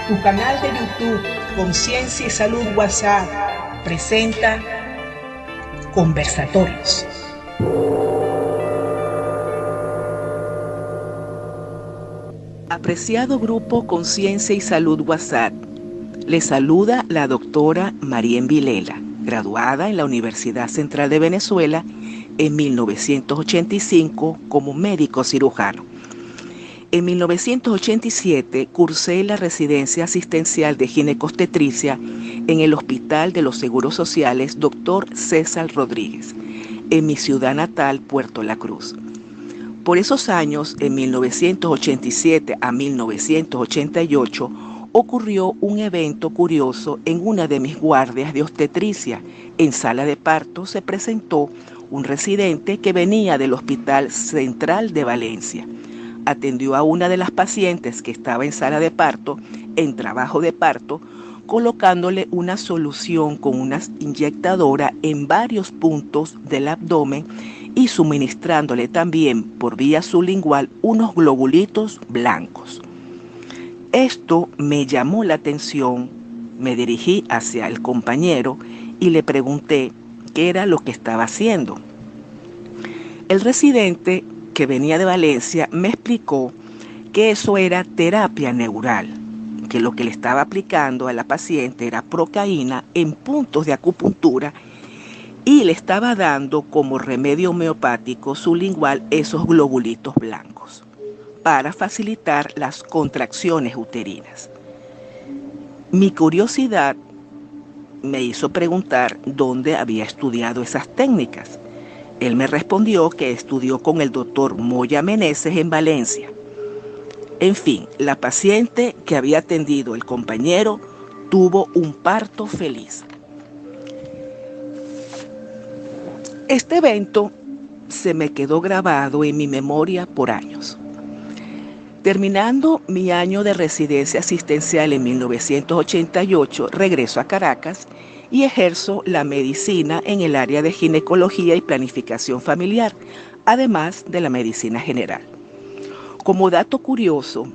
Tu canal de YouTube Conciencia y Salud WhatsApp presenta Conversatorios. Apreciado grupo Conciencia y Salud WhatsApp, les saluda la doctora Marien Vilela, graduada en la Universidad Central de Venezuela en 1985 como médico cirujano. En 1987 cursé la residencia asistencial de ginecobstetricia en el Hospital de los Seguros Sociales Dr. César Rodríguez, en mi ciudad natal, Puerto La Cruz. Por esos años, en 1987 a 1988, ocurrió un evento curioso en una de mis guardias de obstetricia. En sala de parto se presentó un residente que venía del Hospital Central de Valencia. Atendió a una de las pacientes que estaba en sala de parto, en trabajo de parto, colocándole una solución con una inyectadora en varios puntos del abdomen y suministrándole también por vía sublingual unos globulitos blancos. Esto me llamó la atención, me dirigí hacia el compañero y le pregunté qué era lo que estaba haciendo. El residente, que venía de Valencia, me explicó que eso era terapia neural, que lo que le estaba aplicando a la paciente era procaína en puntos de acupuntura y le estaba dando como remedio homeopático sublingual esos globulitos blancos para facilitar las contracciones uterinas. Mi curiosidad me hizo preguntar dónde había estudiado esas técnicas. Él me respondió que estudió con el doctor Moya Meneses en Valencia. En fin, la paciente que había atendido el compañero tuvo un parto feliz. Este evento se me quedó grabado en mi memoria por años. Terminando mi año de residencia asistencial en 1988, regreso a Caracas y ejerzo la medicina en el área de ginecología y planificación familiar, además de la medicina general. Como dato curioso,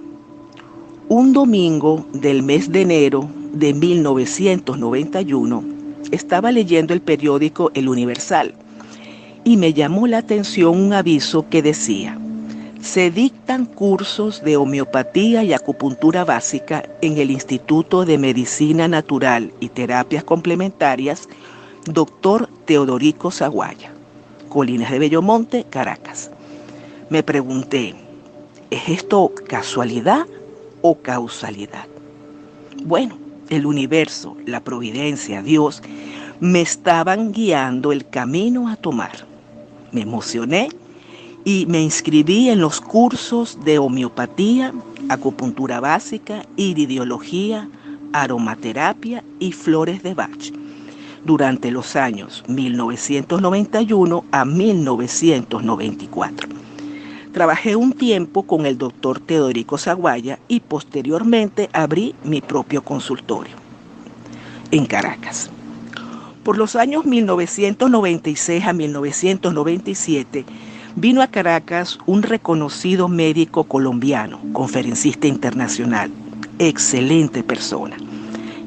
un domingo del mes de enero de 1991 estaba leyendo el periódico El Universal y me llamó la atención un aviso que decía: se dictan cursos de homeopatía y acupuntura básica en el Instituto de Medicina Natural y Terapias Complementarias Dr. Teodorico Zaguaya, Colinas de Bellomonte, Caracas. Me pregunté, ¿es esto casualidad o causalidad? Bueno, el universo, la providencia, Dios, me estaban guiando el camino a tomar. Me emocioné y me inscribí en los cursos de homeopatía, acupuntura básica, iridiología, aromaterapia y flores de Bach durante los años 1991 a 1994. Trabajé un tiempo con el doctor Teodorico Zaguaya y posteriormente abrí mi propio consultorio en Caracas. Por los años 1996 a 1997, vino a Caracas un reconocido médico colombiano, conferencista internacional, excelente persona,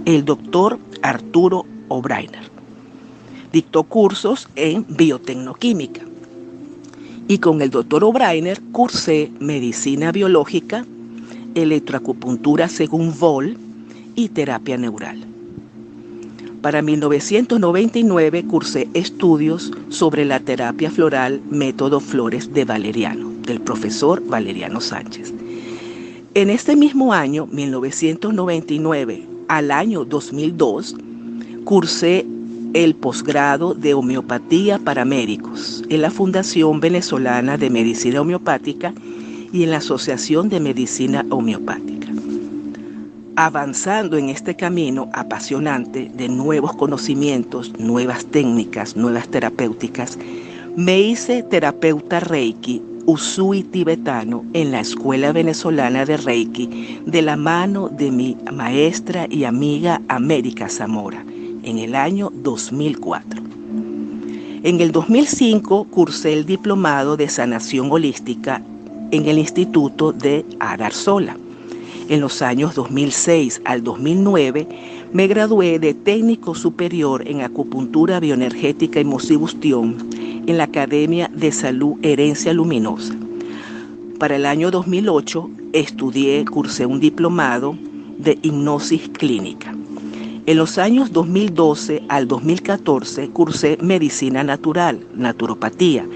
el doctor Arturo O'Brainer. Dictó cursos en biotecnoquímica y con el doctor O'Brainer cursé medicina biológica, electroacupuntura según Voll y terapia neural. Para 1999 cursé estudios sobre la terapia floral método Flores de Valeriano, del profesor Valeriano Sánchez. En este mismo año, 1999 al año 2002, cursé el posgrado de homeopatía para médicos en la Fundación Venezolana de Medicina Homeopática y en la Asociación de Medicina Homeopática. Avanzando en este camino apasionante de nuevos conocimientos, nuevas técnicas, nuevas terapéuticas, me hice terapeuta Reiki, Usui tibetano en la Escuela Venezolana de Reiki de la mano de mi maestra y amiga América Zamora en el año 2004. En el 2005 cursé el diplomado de sanación holística en el Instituto de Adarsola En los años 2006 al 2009 me gradué de técnico superior en acupuntura bioenergética y mosibustión en la Academia de Salud Herencia Luminosa. Para el año 2008 cursé un diplomado de hipnosis clínica. En los años 2012 al 2014 cursé medicina natural, naturopatía,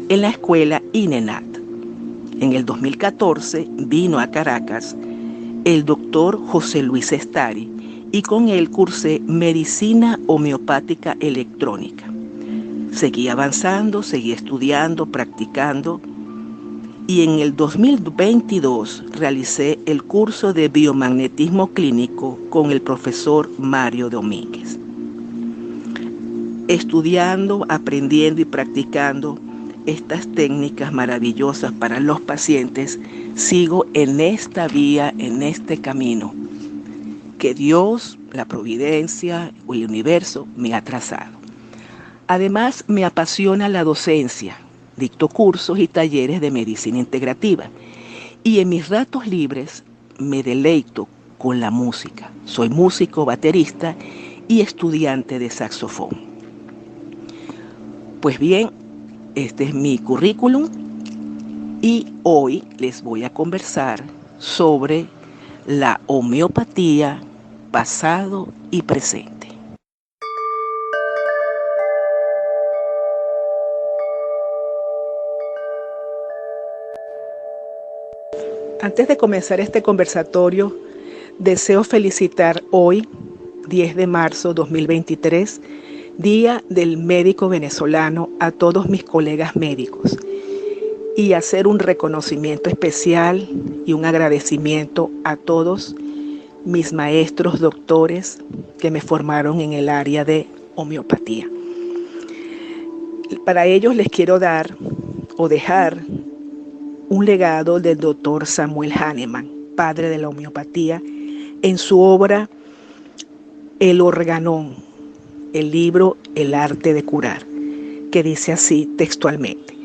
en la escuela INENAT. En el 2014 vino a Caracas el doctor José Luis Estari y con él cursé medicina homeopática electrónica. Seguí avanzando, seguí estudiando, practicando y en el 2022 realicé el curso de biomagnetismo clínico con el profesor Mario Domínguez. Estudiando, aprendiendo y practicando estas técnicas maravillosas para los pacientes, sigo en esta vía, en este camino que Dios, la providencia o el universo me ha trazado. Además, me apasiona la docencia. Dicto cursos y talleres de medicina integrativa. Y en mis ratos libres me deleito con la música. Soy músico, baterista y estudiante de saxofón. Pues bien, este es mi currículum y hoy les voy a conversar sobre la homeopatía, pasado y presente. Antes de comenzar este conversatorio, deseo felicitar hoy, 10 de marzo 2023, Día del Médico Venezolano, a todos mis colegas médicos y hacer un reconocimiento especial y un agradecimiento a todos mis maestros doctores que me formaron en el área de homeopatía. Para ellos les quiero dar o dejar un legado del doctor Samuel Hahnemann, padre de la homeopatía, en su obra El Organón, el libro El arte de curar, que dice así textualmente: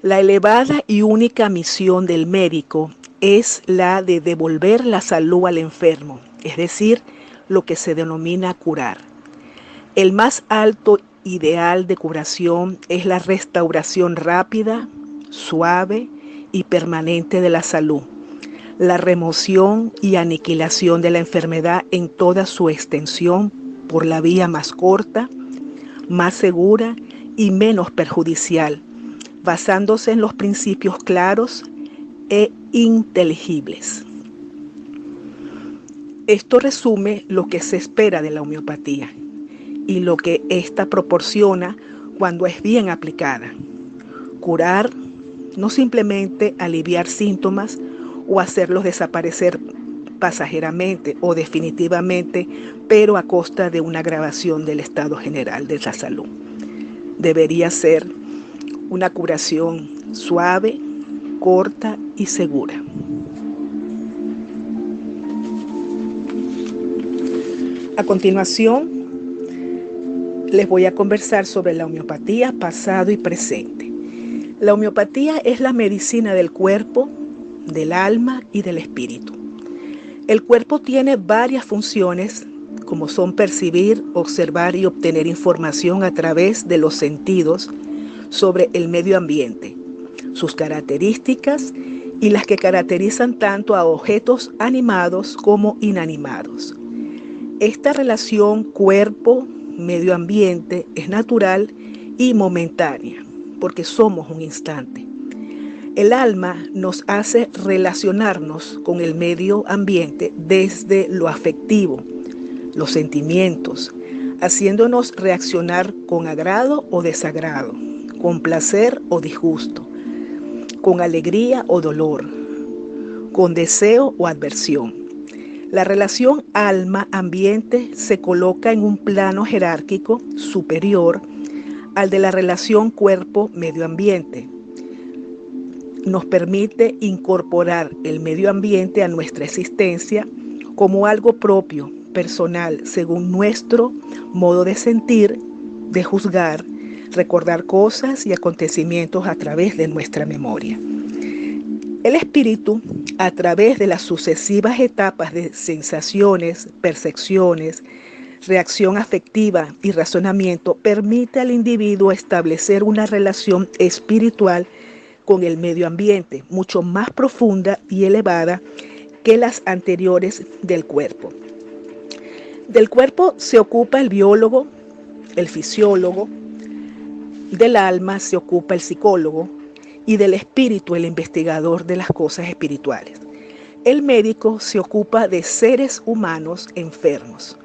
la elevada y única misión del médico es la de devolver la salud al enfermo, es decir, lo que se denomina curar. El más alto ideal de curación es la restauración rápida, suave y permanente de la salud, la remoción y aniquilación de la enfermedad en toda su extensión por la vía más corta, más segura y menos perjudicial, basándose en los principios claros e inteligibles. Esto resume lo que se espera de la homeopatía y lo que ésta proporciona cuando es bien aplicada. Curar, no simplemente aliviar síntomas o hacerlos desaparecer pasajeramente o definitivamente, pero a costa de una agravación del estado general de la salud. Debería ser una curación suave, corta y segura. A continuación, les voy a conversar sobre la homeopatía, pasado y presente. La homeopatía es la medicina del cuerpo, del alma y del espíritu. El cuerpo tiene varias funciones, como son percibir, observar y obtener información a través de los sentidos sobre el medio ambiente, sus características y las que caracterizan tanto a objetos animados como inanimados. Esta relación cuerpo-medio ambiente es natural y momentánea, porque somos un instante. El alma nos hace relacionarnos con el medio ambiente desde lo afectivo, los sentimientos, haciéndonos reaccionar con agrado o desagrado, con placer o disgusto, con alegría o dolor, con deseo o adversión. La relación alma-ambiente se coloca en un plano jerárquico superior al de la relación cuerpo-medio ambiente. Nos permite incorporar el medio ambiente a nuestra existencia como algo propio, personal, según nuestro modo de sentir, de juzgar, recordar cosas y acontecimientos a través de nuestra memoria. El espíritu, a través de las sucesivas etapas de sensaciones, percepciones, reacción afectiva y razonamiento, permite al individuo establecer una relación espiritual con el medio ambiente, mucho más profunda y elevada que las anteriores del cuerpo. Del cuerpo se ocupa el biólogo, el fisiólogo, del alma se ocupa el psicólogo y del espíritu el investigador de las cosas espirituales. El médico se ocupa de seres humanos enfermos.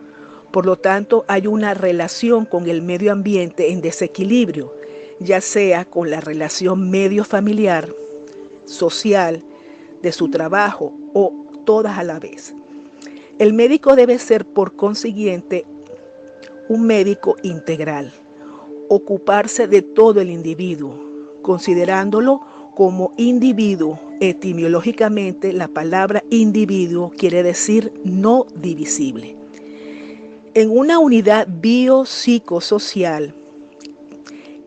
Por lo tanto, hay una relación con el medio ambiente en desequilibrio, ya sea con la relación medio familiar, social, de su trabajo o todas a la vez. El médico debe ser, por consiguiente, un médico integral, ocuparse de todo el individuo, considerándolo como individuo. Etimológicamente, la palabra individuo quiere decir no divisible. En una unidad biopsicosocial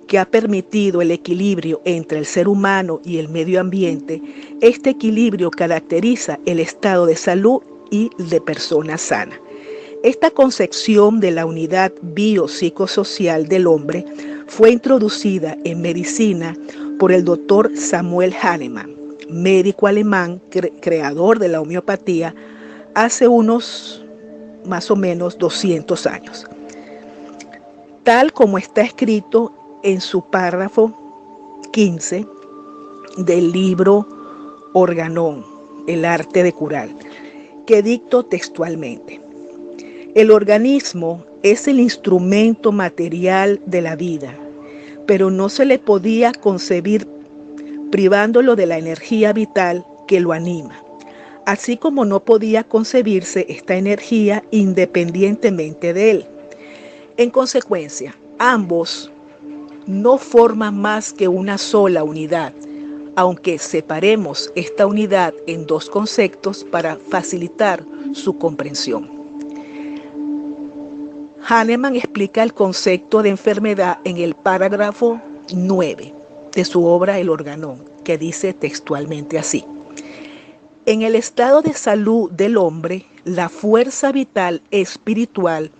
que ha permitido el equilibrio entre el ser humano y el medio ambiente, este equilibrio caracteriza el estado de salud y de persona sana. Esta concepción de la unidad biopsicosocial del hombre fue introducida en medicina por el doctor Samuel Hahnemann, médico alemán creador de la homeopatía, hace unos más o menos 200 años. Tal como está escrito en su párrafo 15 del libro Organon, el arte de curar, que dicto textualmente. El organismo es el instrumento material de la vida, pero no se le podía concebir privándolo de la energía vital que lo anima, así como no podía concebirse esta energía independientemente de él. En consecuencia, ambos no forman más que una sola unidad, aunque separemos esta unidad en dos conceptos para facilitar su comprensión. Hahnemann explica el concepto de enfermedad en el párrafo 9 de su obra El Organon, que dice textualmente así: en el estado de salud del hombre, la fuerza vital espiritual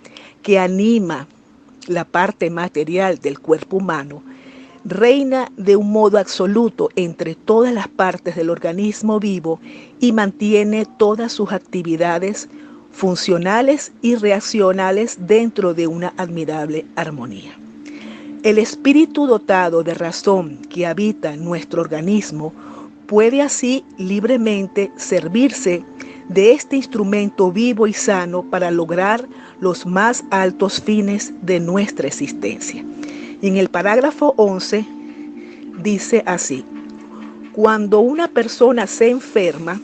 que anima la parte material del cuerpo humano reina de un modo absoluto entre todas las partes del organismo vivo y mantiene todas sus actividades funcionales y reaccionales dentro de una admirable armonía. El espíritu dotado de razón que habita en nuestro organismo puede así libremente servirse de este instrumento vivo y sano para lograr los más altos fines de nuestra existencia. Y en el párrafo 11 dice así: cuando una persona se enferma,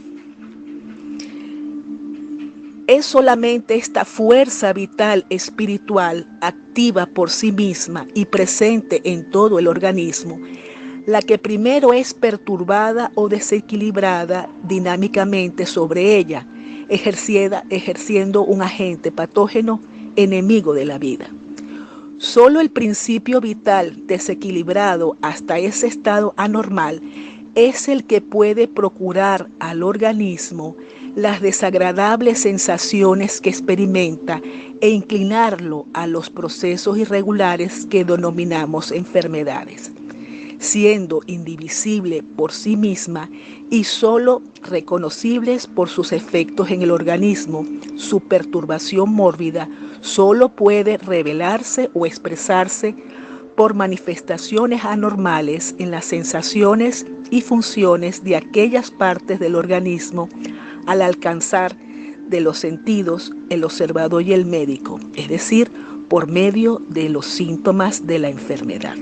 es solamente esta fuerza vital espiritual activa por sí misma y presente en todo el organismo, la que primero es perturbada o desequilibrada dinámicamente sobre ella, ejerciendo un agente patógeno enemigo de la vida. Solo el principio vital desequilibrado hasta ese estado anormal es el que puede procurar al organismo las desagradables sensaciones que experimenta e inclinarlo a los procesos irregulares que denominamos enfermedades, siendo indivisible por sí misma y solo reconocibles por sus efectos en el organismo. Su perturbación mórbida solo puede revelarse o expresarse por manifestaciones anormales en las sensaciones y funciones de aquellas partes del organismo al alcanzar de los sentidos el observador y el médico, es decir, por medio de los síntomas de la enfermedad.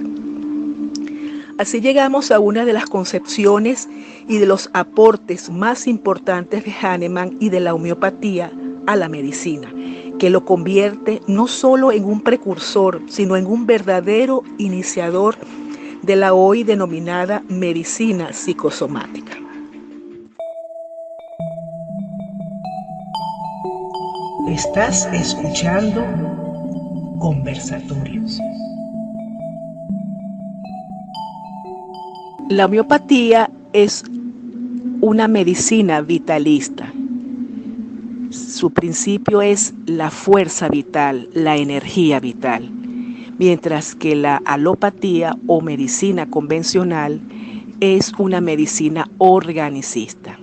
Así llegamos a una de las concepciones y de los aportes más importantes de Hahnemann y de la homeopatía a la medicina, que lo convierte no solo en un precursor, sino en un verdadero iniciador de la hoy denominada medicina psicosomática. Estás escuchando Conversatorios. La homeopatía es una medicina vitalista. Su principio es la fuerza vital, la energía vital, mientras que la alopatía o medicina convencional es una medicina organicista.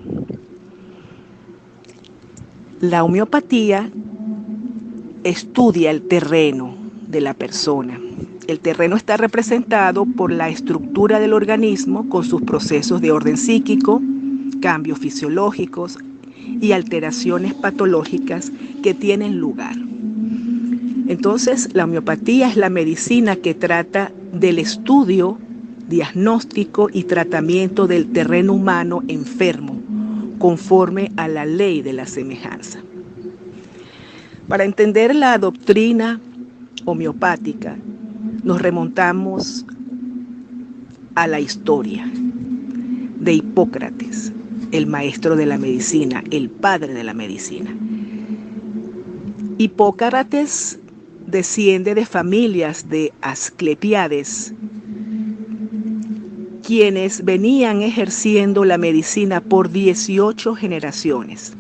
La homeopatía estudia el terreno de la persona. El terreno está representado por la estructura del organismo con sus procesos de orden psíquico, cambios fisiológicos y alteraciones patológicas que tienen lugar. Entonces, la homeopatía es la medicina que trata del estudio, diagnóstico y tratamiento del terreno humano enfermo, conforme a la ley de la semejanza. Para entender la doctrina homeopática, nos remontamos a la historia de Hipócrates, el maestro de la medicina, el padre de la medicina. Hipócrates desciende de familias de Asclepiades, quienes venían ejerciendo la medicina por 18 generaciones,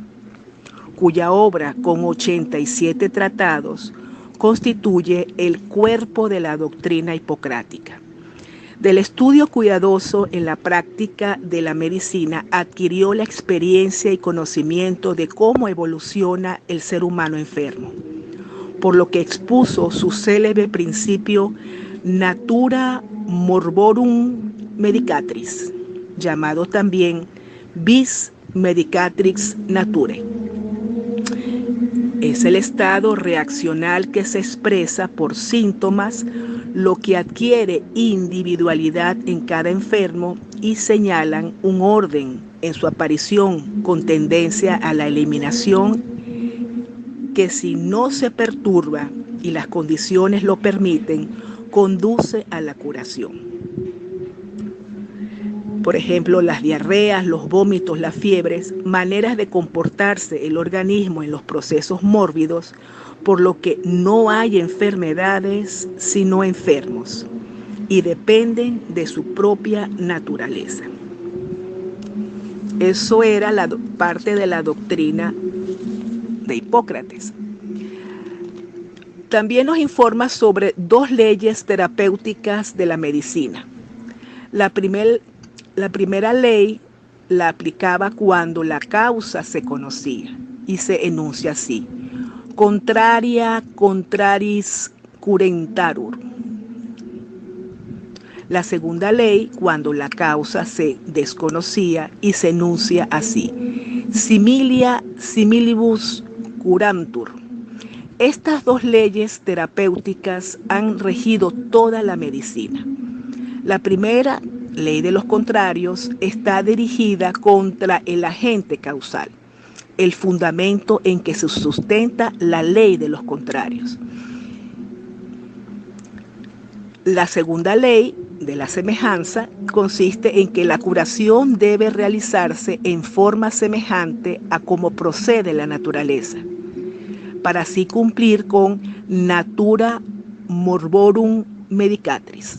cuya obra, con 87 tratados, constituye el cuerpo de la doctrina hipocrática. Del estudio cuidadoso en la práctica de la medicina adquirió la experiencia y conocimiento de cómo evoluciona el ser humano enfermo, por lo que expuso su célebre principio Natura Morborum Medicatrix, llamado también Vis Medicatrix Naturae. Es el estado reaccional que se expresa por síntomas, lo que adquiere individualidad en cada enfermo y señalan un orden en su aparición con tendencia a la eliminación que, si no se perturba y las condiciones lo permiten, conduce a la curación. Por ejemplo, las diarreas, los vómitos, las fiebres, maneras de comportarse el organismo en los procesos mórbidos, por lo que no hay enfermedades sino enfermos, y dependen de su propia naturaleza. Eso era la parte de la doctrina de Hipócrates. También nos informa sobre dos leyes terapéuticas de la medicina. La primera ley la aplicaba cuando la causa se conocía y se enuncia así: contraria contraris curentarur. La segunda ley cuando la causa se desconocía y se enuncia así: similia similibus curantur. Estas dos leyes terapéuticas han regido toda la medicina. La primera, ley de los contrarios, está dirigida contra el agente causal, el fundamento en que se sustenta la ley de los contrarios. La segunda ley de la semejanza consiste en que la curación debe realizarse en forma semejante a como procede la naturaleza, para así cumplir con Natura Morborum Medicatrix.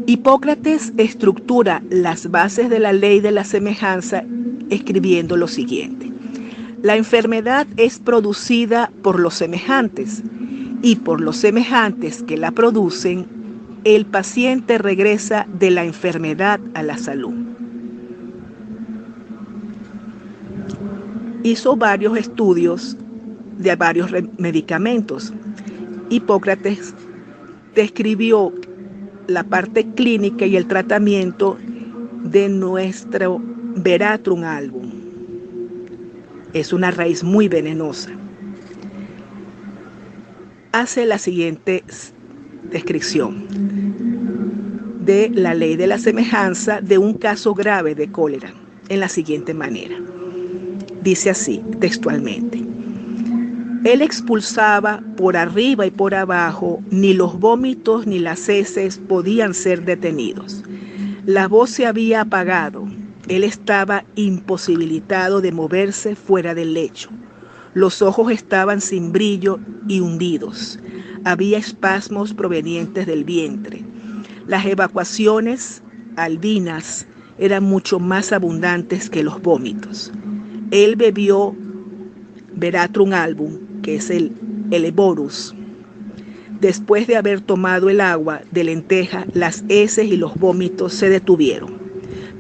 Hipócrates estructura las bases de la ley de la semejanza escribiendo lo siguiente: la enfermedad es producida por los semejantes, y por los semejantes que la producen, el paciente regresa de la enfermedad a la salud. Hizo varios estudios de varios medicamentos. Hipócrates describió la parte clínica y el tratamiento de nuestro Veratrum album. Es una raíz muy venenosa. Hace la siguiente descripción de la ley de la semejanza de un caso grave de cólera en la siguiente manera. Dice así, textualmente: él expulsaba por arriba y por abajo, ni los vómitos ni las heces podían ser detenidos. La voz se había apagado, él estaba imposibilitado de moverse fuera del lecho. Los ojos estaban sin brillo y hundidos. Había espasmos provenientes del vientre. Las evacuaciones albinas eran mucho más abundantes que los vómitos. Él bebió Veratrum album, que es el Eleborus. Después de haber tomado el agua de lenteja, las heces y los vómitos se detuvieron.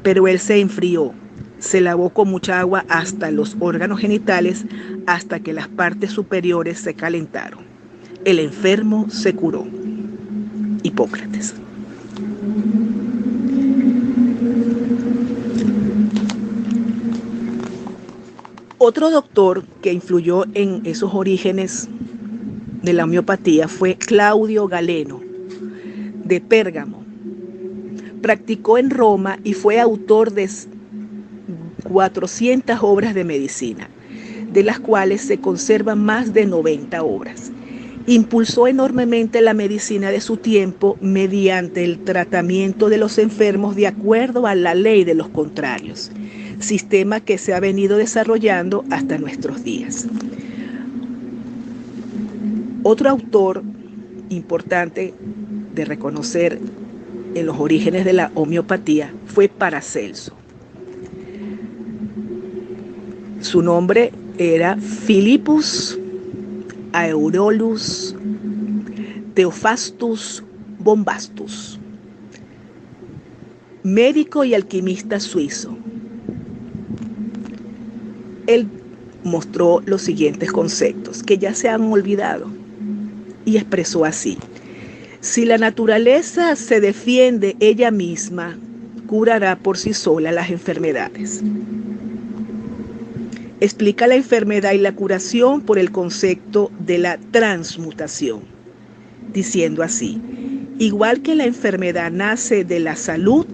Pero él se enfrió, se lavó con mucha agua hasta los órganos genitales, hasta que las partes superiores se calentaron. El enfermo se curó. Hipócrates. Otro doctor que influyó en esos orígenes de la homeopatía fue Claudio Galeno, de Pérgamo. Practicó en Roma y fue autor de 400 obras de medicina, de las cuales se conservan más de 90 obras. Impulsó enormemente la medicina de su tiempo mediante el tratamiento de los enfermos de acuerdo a la ley de los contrarios, sistema que se ha venido desarrollando hasta nuestros días. Otro autor importante de reconocer en los orígenes de la homeopatía fue Paracelso. Su nombre era Philippus Aurelius Theophrastus Bombastus, médico y alquimista suizo. Él mostró los siguientes conceptos que ya se han olvidado y expresó así: si la naturaleza se defiende ella misma, curará por sí sola las enfermedades. Explica la enfermedad y la curación por el concepto de la transmutación, diciendo así: igual que la enfermedad nace de la salud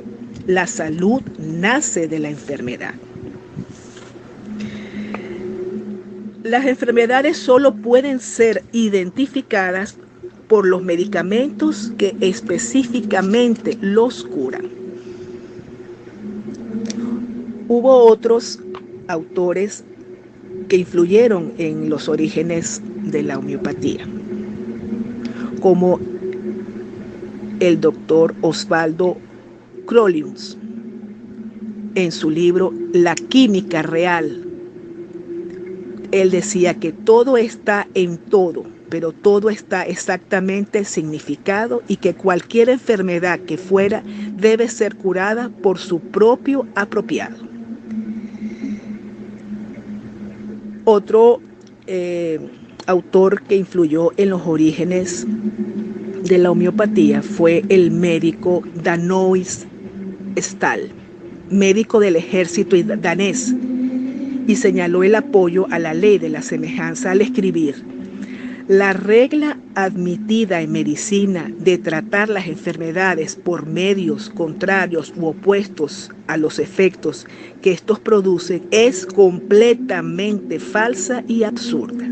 nace de la enfermedad. Las enfermedades solo pueden ser identificadas por los medicamentos que específicamente los curan. Hubo otros autores que influyeron en los orígenes de la homeopatía, como el doctor Osvaldo Crollius, en su libro La química real. Él decía que todo está en todo, pero todo está exactamente significado y que cualquier enfermedad que fuera debe ser curada por su propio apropiado. Otro autor que influyó en los orígenes de la homeopatía fue el médico Danois Stahl, médico del ejército danés, y señaló el apoyo a la ley de la semejanza al escribir: la regla admitida en medicina de tratar las enfermedades por medios contrarios u opuestos a los efectos que estos producen es completamente falsa y absurda.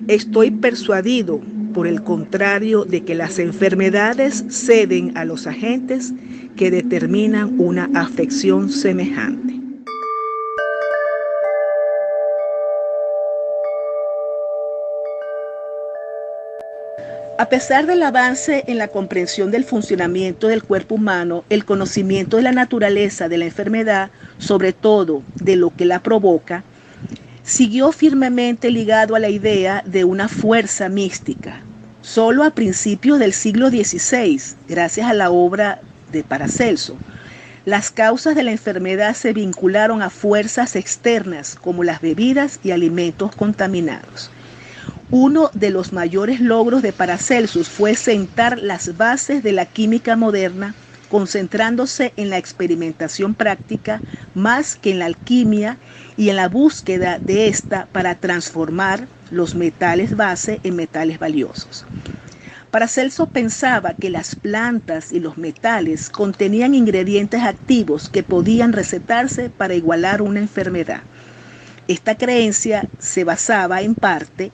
Estoy persuadido, por el contrario, de que las enfermedades ceden a los agentes que determinan una afección semejante. A pesar del avance en la comprensión del funcionamiento del cuerpo humano, el conocimiento de la naturaleza de la enfermedad, sobre todo de lo que la provoca, siguió firmemente ligado a la idea de una fuerza mística. Solo a principios del siglo XVI, gracias a la obra de Paracelso, las causas de la enfermedad se vincularon a fuerzas externas como las bebidas y alimentos contaminados. Uno de los mayores logros de Paracelsus fue sentar las bases de la química moderna, concentrándose en la experimentación práctica más que en la alquimia y en la búsqueda de esta para transformar los metales base en metales valiosos. Paracelso pensaba que las plantas y los metales contenían ingredientes activos que podían recetarse para igualar una enfermedad. Esta creencia se basaba en parte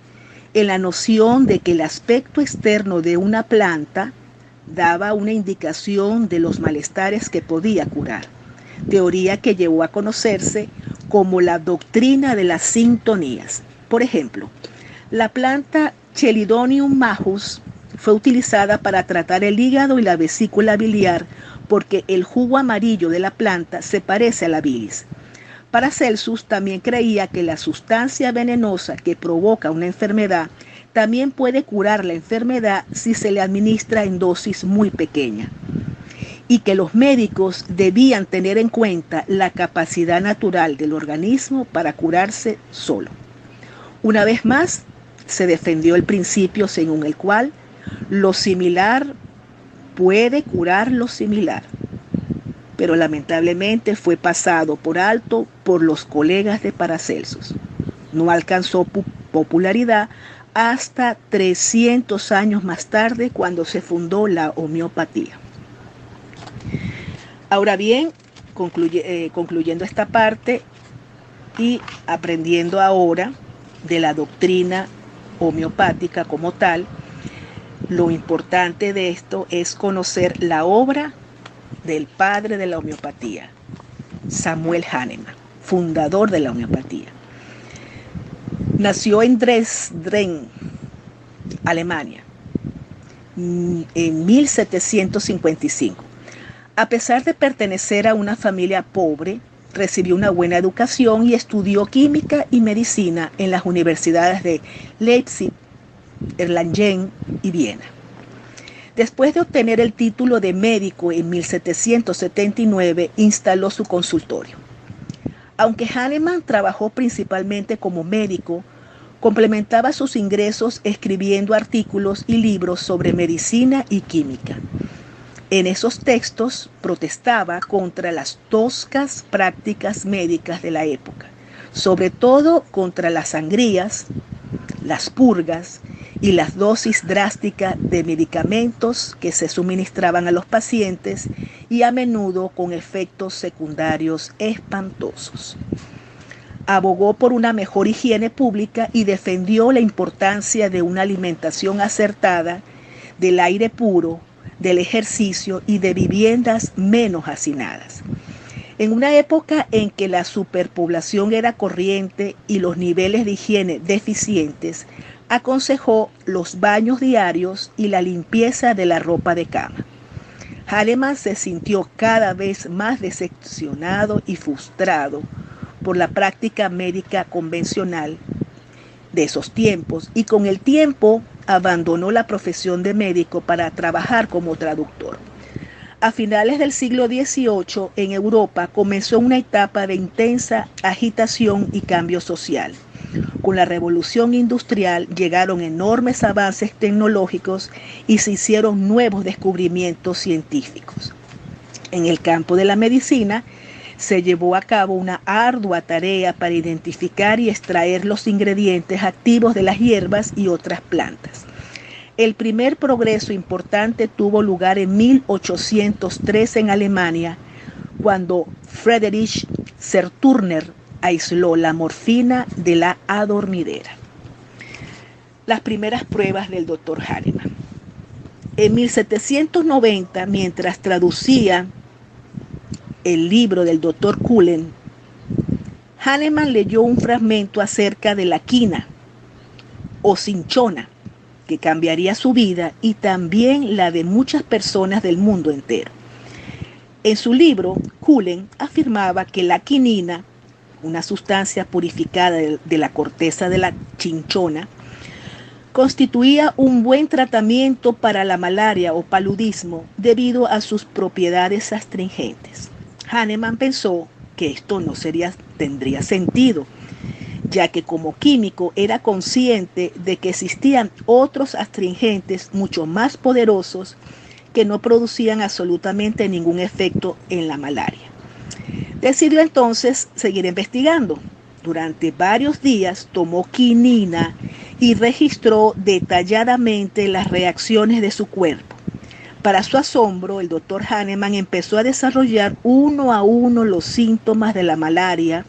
en la noción de que el aspecto externo de una planta daba una indicación de los malestares que podía curar, teoría que llegó a conocerse como la doctrina de las sintonías. Por ejemplo, la planta Chelidonium majus fue utilizada para tratar el hígado y la vesícula biliar porque el jugo amarillo de la planta se parece a la bilis. Paracelsus también creía que la sustancia venenosa que provoca una enfermedad también puede curar la enfermedad si se le administra en dosis muy pequeñas, y que los médicos debían tener en cuenta la capacidad natural del organismo para curarse solo. Una vez más, se defendió el principio según el cual lo similar puede curar lo similar, pero lamentablemente fue pasado por alto por los colegas de Paracelsus. No alcanzó popularidad hasta 300 años más tarde, cuando se fundó la homeopatía. Ahora bien, concluyendo esta parte y aprendiendo ahora de la doctrina homeopática como tal, lo importante de esto es conocer la obra del padre de la homeopatía, Samuel Hahnemann, fundador de la homeopatía. Nació en Dresden, Alemania, en 1755. A pesar de pertenecer a una familia pobre, recibió una buena educación y estudió química y medicina en las universidades de Leipzig, Erlangen y Viena. Después de obtener el título de médico en 1779, instaló su consultorio. Aunque Hahnemann trabajó principalmente como médico, complementaba sus ingresos escribiendo artículos y libros sobre medicina y química. En esos textos protestaba contra las toscas prácticas médicas de la época, sobre todo contra las sangrías, las purgas y las dosis drásticas de medicamentos que se suministraban a los pacientes y a menudo con efectos secundarios espantosos. Abogó por una mejor higiene pública y defendió la importancia de una alimentación acertada, del aire puro, del ejercicio y de viviendas menos hacinadas. En una época en que la superpoblación era corriente y los niveles de higiene deficientes, aconsejó los baños diarios y la limpieza de la ropa de cama. Hahnemann se sintió cada vez más decepcionado y frustrado por la práctica médica convencional de esos tiempos, y con el tiempo abandonó la profesión de médico para trabajar como traductor. A finales del siglo XVIII, en Europa comenzó una etapa de intensa agitación y cambio social. Con la revolución industrial llegaron enormes avances tecnológicos y se hicieron nuevos descubrimientos científicos. En el campo de la medicina, se llevó a cabo una ardua tarea para identificar y extraer los ingredientes activos de las hierbas y otras plantas. El primer progreso importante tuvo lugar en 1803 en Alemania, cuando Friedrich Serturner aisló la morfina de la adormidera. Las primeras pruebas del Dr. Hahnemann. En 1790, mientras traducía el libro del Dr. Cullen, Hahnemann leyó un fragmento acerca de la quina o cinchona, que cambiaría su vida y también la de muchas personas del mundo entero. En su libro, Cullen afirmaba que la quinina, una sustancia purificada de la corteza de la cinchona, constituía un buen tratamiento para la malaria o paludismo debido a sus propiedades astringentes. Hahnemann pensó que esto no tendría sentido, ya que como químico era consciente de que existían otros astringentes mucho más poderosos que no producían absolutamente ningún efecto en la malaria. Decidió entonces seguir investigando. Durante varios días tomó quinina y registró detalladamente las reacciones de su cuerpo. Para su asombro, el Dr. Hahnemann empezó a desarrollar uno a uno los síntomas de la malaria,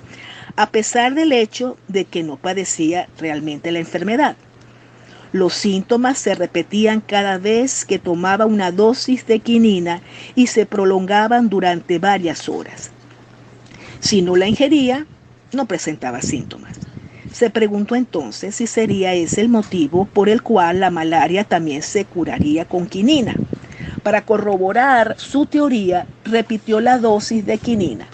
a pesar del hecho de que no padecía realmente la enfermedad. Los síntomas se repetían cada vez que tomaba una dosis de quinina y se prolongaban durante varias horas. Si no la ingería, no presentaba síntomas. Se preguntó entonces si sería ese el motivo por el cual la malaria también se curaría con quinina. Para corroborar su teoría, repitió la dosis de quinina,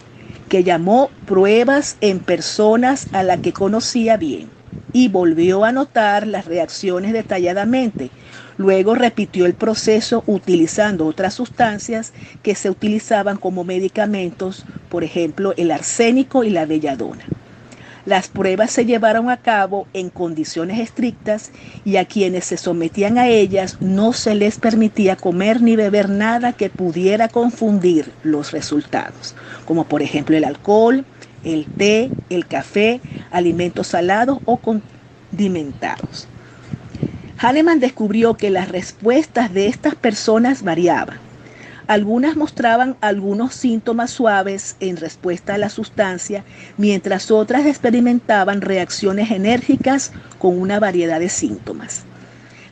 que llamó pruebas en personas a las que conocía bien, y volvió a notar las reacciones detalladamente. Luego repitió el proceso utilizando otras sustancias que se utilizaban como medicamentos, por ejemplo, el arsénico y la belladona. Las pruebas se llevaron a cabo en condiciones estrictas y a quienes se sometían a ellas no se les permitía comer ni beber nada que pudiera confundir los resultados, como por ejemplo el alcohol, el té, el café, alimentos salados o condimentados. Hahnemann descubrió que las respuestas de estas personas variaban. Algunas mostraban algunos síntomas suaves en respuesta a la sustancia, mientras otras experimentaban reacciones enérgicas con una variedad de síntomas.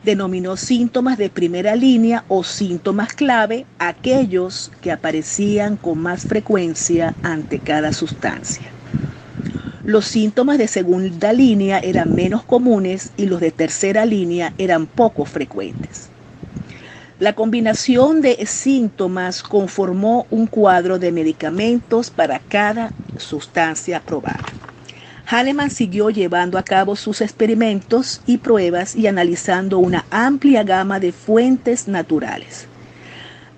Denominó síntomas de primera línea o síntomas clave aquellos que aparecían con más frecuencia ante cada sustancia. Los síntomas de segunda línea eran menos comunes y los de tercera línea eran poco frecuentes. La combinación de síntomas conformó un cuadro de medicamentos para cada sustancia probada. Hahnemann siguió llevando a cabo sus experimentos y pruebas y analizando una amplia gama de fuentes naturales.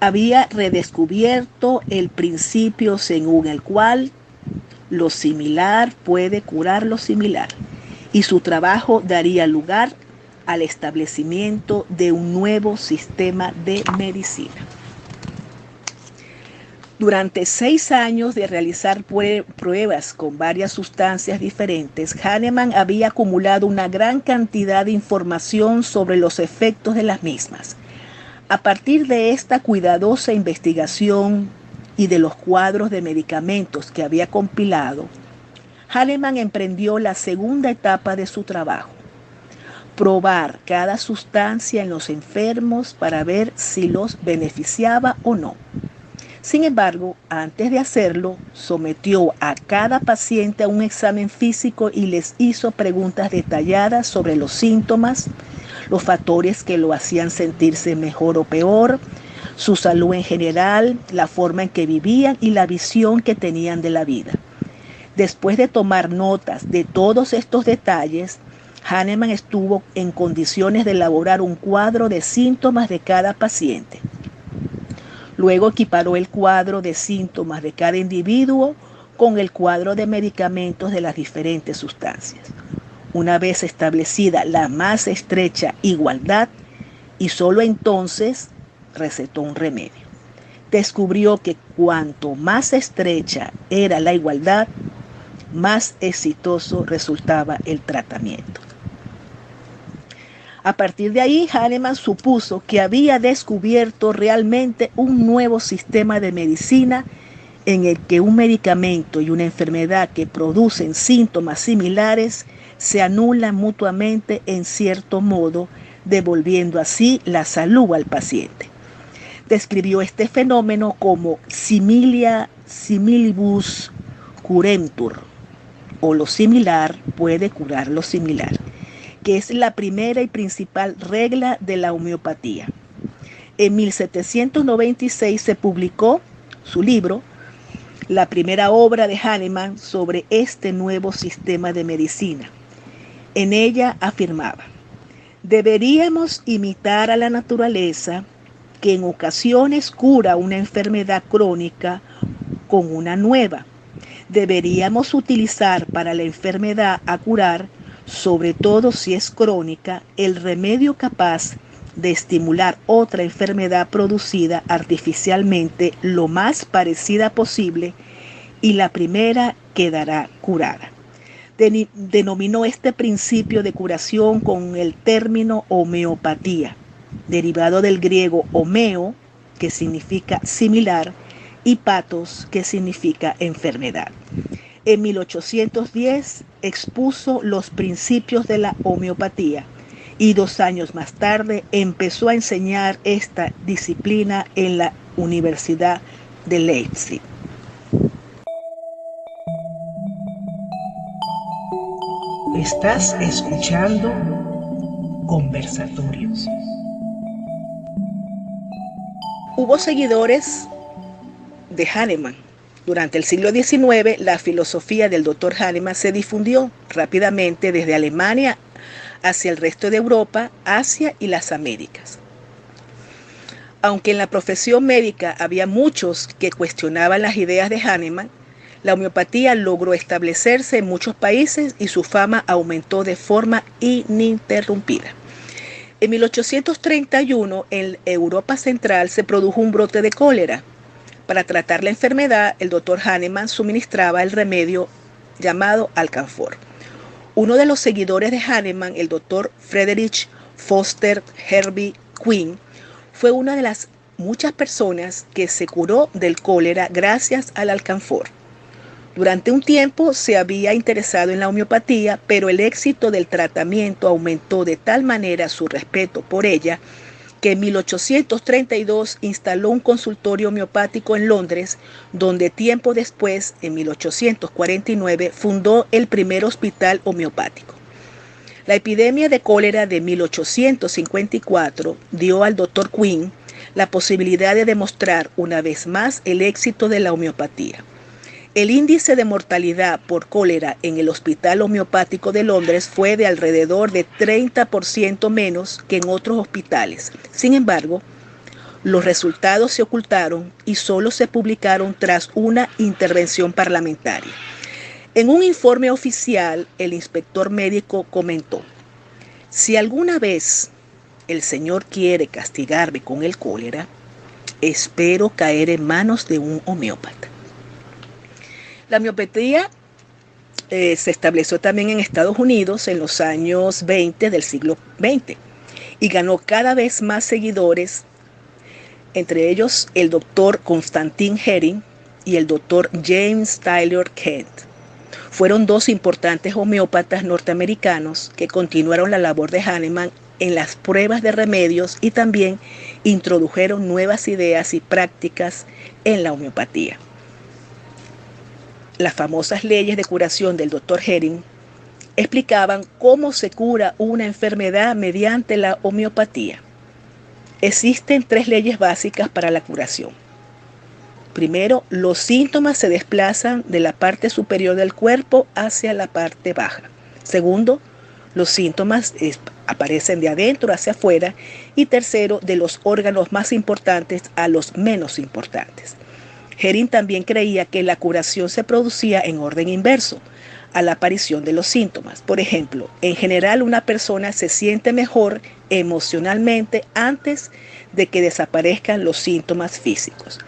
Había redescubierto el principio según el cual lo similar puede curar lo similar, y su trabajo daría lugar al establecimiento de un nuevo sistema de medicina. Durante 6 años de realizar pruebas con varias sustancias diferentes, Hahnemann había acumulado una gran cantidad de información sobre los efectos de las mismas. A partir de esta cuidadosa investigación y de los cuadros de medicamentos que había compilado, Hahnemann emprendió la segunda etapa de su trabajo: probar cada sustancia en los enfermos para ver si los beneficiaba o no. Sin embargo, antes de hacerlo, sometió a cada paciente a un examen físico y les hizo preguntas detalladas sobre los síntomas, los factores que lo hacían sentirse mejor o peor, su salud en general, la forma en que vivían y la visión que tenían de la vida. Después de tomar notas de todos estos detalles, Hahnemann estuvo en condiciones de elaborar un cuadro de síntomas de cada paciente. Luego equiparó el cuadro de síntomas de cada individuo con el cuadro de medicamentos de las diferentes sustancias. Una vez establecida la más estrecha igualdad, y solo entonces recetó un remedio. Descubrió que cuanto más estrecha era la igualdad, más exitoso resultaba el tratamiento. A partir de ahí, Hahnemann supuso que había descubierto realmente un nuevo sistema de medicina en el que un medicamento y una enfermedad que producen síntomas similares se anulan mutuamente en cierto modo, devolviendo así la salud al paciente. Describió este fenómeno como similia similibus curentur, o lo similar puede curar lo similar, que es la primera y principal regla de la homeopatía. En 1796 se publicó su libro, la primera obra de Hahnemann sobre este nuevo sistema de medicina. En ella afirmaba: deberíamos imitar a la naturaleza, que en ocasiones cura una enfermedad crónica con una nueva. Deberíamos utilizar para la enfermedad a curar, sobre todo si es crónica, el remedio capaz de estimular otra enfermedad producida artificialmente lo más parecida posible, y la primera quedará curada. Denominó este principio de curación con el término homeopatía, derivado del griego homeo, que significa similar, y patos, que significa enfermedad. En 1810 expuso los principios de la homeopatía y 2 años más tarde empezó a enseñar esta disciplina en la Universidad de Leipzig. Estás escuchando Conversatorios. Hubo seguidores de Hahnemann. Durante el siglo XIX, la filosofía del Dr. Hahnemann se difundió rápidamente desde Alemania hacia el resto de Europa, Asia y las Américas. Aunque en la profesión médica había muchos que cuestionaban las ideas de Hahnemann, la homeopatía logró establecerse en muchos países y su fama aumentó de forma ininterrumpida. En 1831, en Europa Central se produjo un brote de cólera. Para tratar la enfermedad, el Dr. Hahnemann suministraba el remedio llamado alcanfor. Uno de los seguidores de Hahnemann, el Dr. Friedrich Foster Herbie Quinn, fue una de las muchas personas que se curó del cólera gracias al alcanfor. Durante un tiempo se había interesado en la homeopatía, pero el éxito del tratamiento aumentó de tal manera su respeto por ella que en 1832 instaló un consultorio homeopático en Londres, donde tiempo después, en 1849, fundó el primer hospital homeopático. La epidemia de cólera de 1854 dio al Dr. Quinn la posibilidad de demostrar una vez más el éxito de la homeopatía. El índice de mortalidad por cólera en el Hospital Homeopático de Londres fue de alrededor de 30% menos que en otros hospitales. Sin embargo, los resultados se ocultaron y solo se publicaron tras una intervención parlamentaria. En un informe oficial, el inspector médico comentó: si alguna vez el Señor quiere castigarme con el cólera, espero caer en manos de un homeópata. La homeopatía se estableció también en Estados Unidos en los años 20 del siglo XX y ganó cada vez más seguidores, entre ellos el doctor Constantin Hering y el doctor James Taylor Kent. Fueron dos importantes homeópatas norteamericanos que continuaron la labor de Hahnemann en las pruebas de remedios y también introdujeron nuevas ideas y prácticas en la homeopatía. Las famosas leyes de curación del Dr. Hering explicaban cómo se cura una enfermedad mediante la homeopatía. Existen 3 leyes básicas para la curación. Primero, los síntomas se desplazan de la parte superior del cuerpo hacia la parte baja. Segundo, los síntomas aparecen de adentro hacia afuera. Y tercero, de los órganos más importantes a los menos importantes. Hering también creía que la curación se producía en orden inverso a la aparición de los síntomas. Por ejemplo, en general una persona se siente mejor emocionalmente antes de que desaparezcan los síntomas físicos.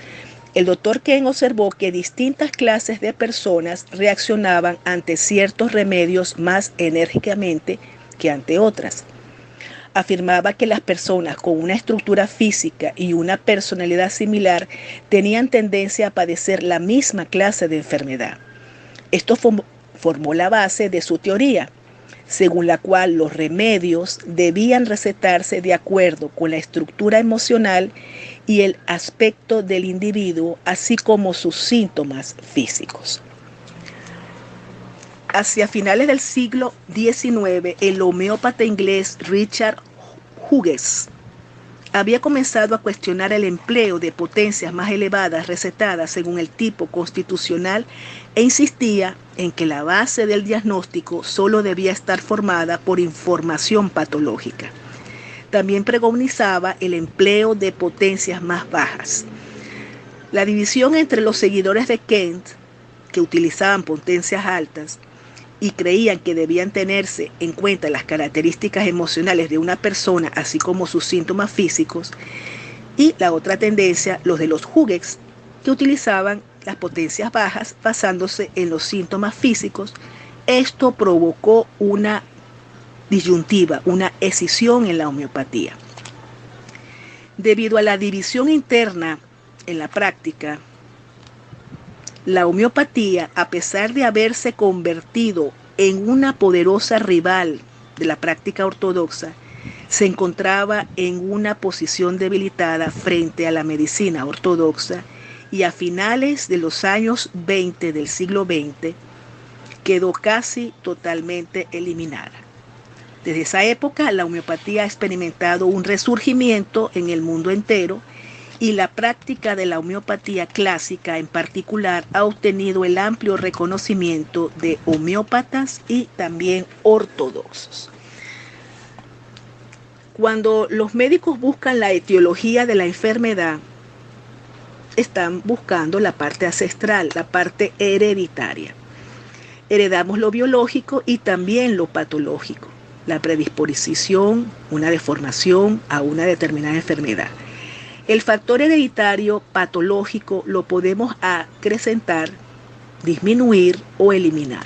El Dr. Kent observó que distintas clases de personas reaccionaban ante ciertos remedios más enérgicamente que ante otras. Afirmaba que las personas con una estructura física y una personalidad similar tenían tendencia a padecer la misma clase de enfermedad. Esto formó la base de su teoría, según la cual los remedios debían recetarse de acuerdo con la estructura emocional y el aspecto del individuo, así como sus síntomas físicos. Hacia finales del siglo XIX, el homeópata inglés Richard Hughes había comenzado a cuestionar el empleo de potencias más elevadas recetadas según el tipo constitucional e insistía en que la base del diagnóstico solo debía estar formada por información patológica. También pregonizaba el empleo de potencias más bajas. La división entre los seguidores de Kent, que utilizaban potencias altas, y creían que debían tenerse en cuenta las características emocionales de una persona, así como sus síntomas físicos, y la otra tendencia, los de los Hughes, que utilizaban las potencias bajas basándose en los síntomas físicos. Esto provocó una disyuntiva, una escisión en la homeopatía. Debido a la división interna en la práctica, la homeopatía, a pesar de haberse convertido en una poderosa rival de la práctica ortodoxa, se encontraba en una posición debilitada frente a la medicina ortodoxa y a finales de los años 20 del siglo XX quedó casi totalmente eliminada. Desde esa época, la homeopatía ha experimentado un resurgimiento en el mundo entero y la práctica de la homeopatía clásica en particular ha obtenido el amplio reconocimiento de homeópatas y también ortodoxos. Cuando los médicos buscan la etiología de la enfermedad, están buscando la parte ancestral, la parte hereditaria. Heredamos lo biológico y también lo patológico, la predisposición, una deformación a una determinada enfermedad. El factor hereditario patológico lo podemos acrecentar, disminuir o eliminar.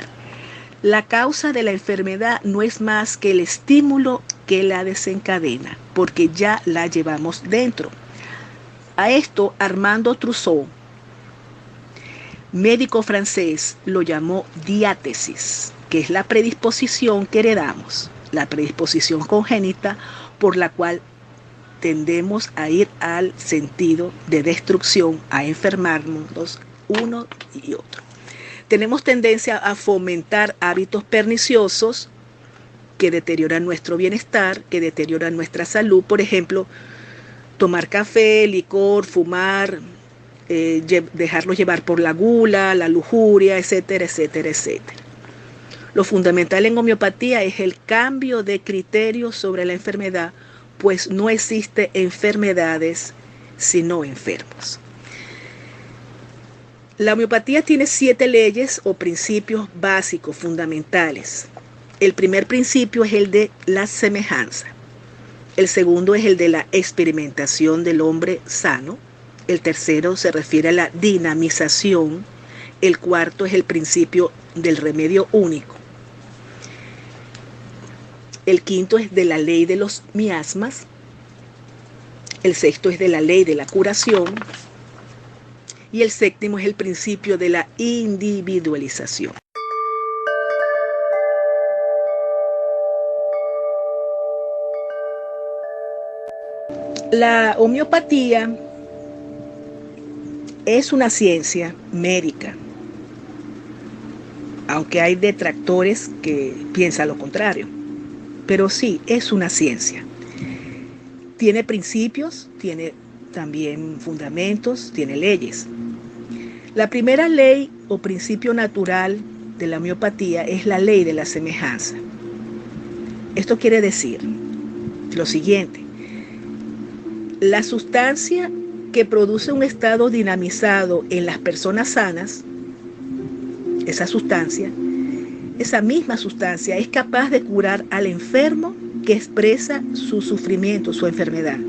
La causa de la enfermedad no es más que el estímulo que la desencadena, porque ya la llevamos dentro. A esto Armando Trousseau, médico francés, lo llamó diátesis, que es la predisposición que heredamos, la predisposición congénita por la cual tendemos a ir al sentido de destrucción, a enfermarnos uno y otro. Tenemos tendencia a fomentar hábitos perniciosos que deterioran nuestro bienestar, que deterioran nuestra salud. Por ejemplo, tomar café, licor, fumar, dejarlo llevar por la gula, la lujuria, etcétera, etcétera, etcétera. Lo fundamental en homeopatía es el cambio de criterio sobre la enfermedad, pues no existe enfermedades sino enfermos. La homeopatía tiene 7 leyes o principios básicos, fundamentales. El primer principio es el de la semejanza. El segundo es el de la experimentación del hombre sano. El tercero se refiere a la dinamización. El cuarto es el principio del remedio único. El quinto es de la ley de los miasmas. El sexto es de la ley de la curación. Y el séptimo es el principio de la individualización. La homeopatía es una ciencia médica, aunque hay detractores que piensan lo contrario. Pero sí, es una ciencia. Tiene principios, tiene también fundamentos, tiene leyes. La primera ley o principio natural de la homeopatía es la ley de la semejanza. Esto quiere decir lo siguiente: la sustancia que produce un estado dinamizado en las personas sanas, esa misma sustancia es capaz de curar al enfermo que expresa su sufrimiento, su enfermedad,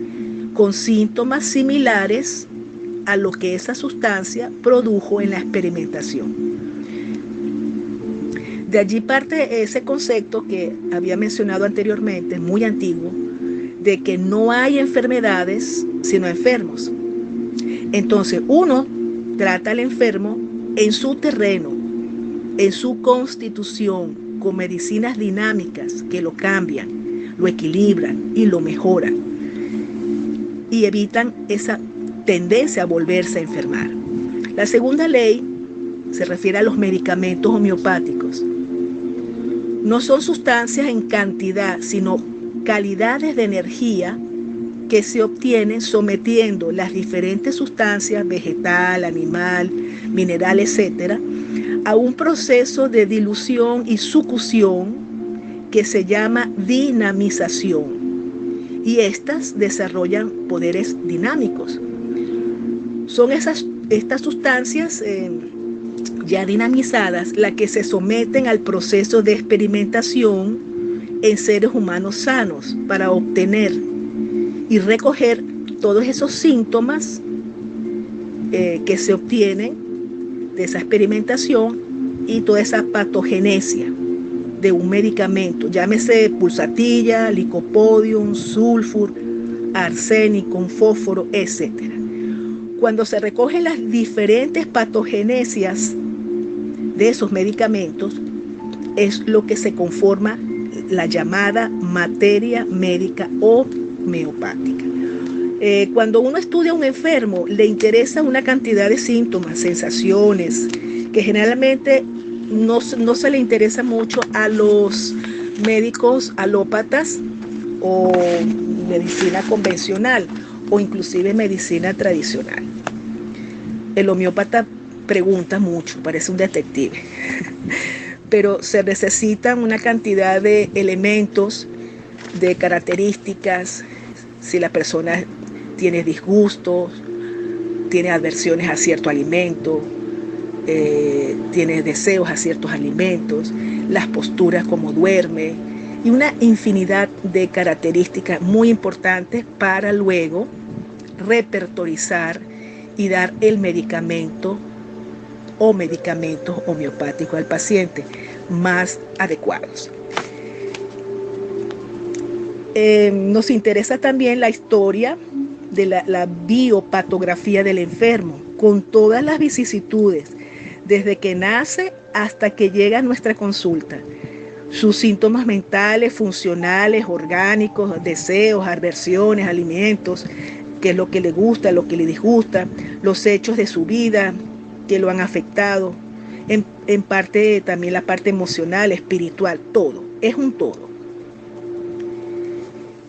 con síntomas similares a lo que esa sustancia produjo en la experimentación. De allí parte ese concepto que había mencionado anteriormente, muy antiguo, de que no hay enfermedades sino enfermos. Entonces uno trata al enfermo en su terreno, en su constitución, con medicinas dinámicas que lo cambian, lo equilibran y lo mejoran y evitan esa tendencia a volverse a enfermar. La segunda ley se refiere a los medicamentos homeopáticos. No son sustancias en cantidad, sino calidades de energía que se obtienen sometiendo las diferentes sustancias vegetal, animal, mineral, etcétera, a un proceso de dilución y succión que se llama dinamización, y estas desarrollan poderes dinámicos. Son estas sustancias ya dinamizadas las que se someten al proceso de experimentación en seres humanos sanos para obtener y recoger todos esos síntomas que se obtienen de esa experimentación y toda esa patogenesia de un medicamento, llámese pulsatilla, licopodium, sulfur, arsénico, fósforo, etc. Cuando se recogen las diferentes patogenesias de esos medicamentos, es lo que se conforma la llamada materia médica homeopática. Cuando uno estudia a un enfermo, le interesa una cantidad de síntomas, sensaciones, que generalmente no se le interesa mucho a los médicos alópatas o medicina convencional, o inclusive medicina tradicional. El homeópata pregunta mucho, parece un detective, pero se necesitan una cantidad de elementos, de características, si la persona tiene disgustos, tiene aversiones a cierto alimento, tiene deseos a ciertos alimentos, las posturas, como duerme, y una infinidad de características muy importantes para luego repertorizar y dar el medicamento o medicamentos homeopáticos al paciente más adecuados. Nos interesa también la historia de la biopatografía del enfermo, con todas las vicisitudes, desde que nace hasta que llega a nuestra consulta. Sus síntomas mentales, funcionales, orgánicos, deseos, aversiones, alimentos, qué es lo que le gusta, lo que le disgusta, los hechos de su vida que lo han afectado, en parte también la parte emocional, espiritual, todo, es un todo.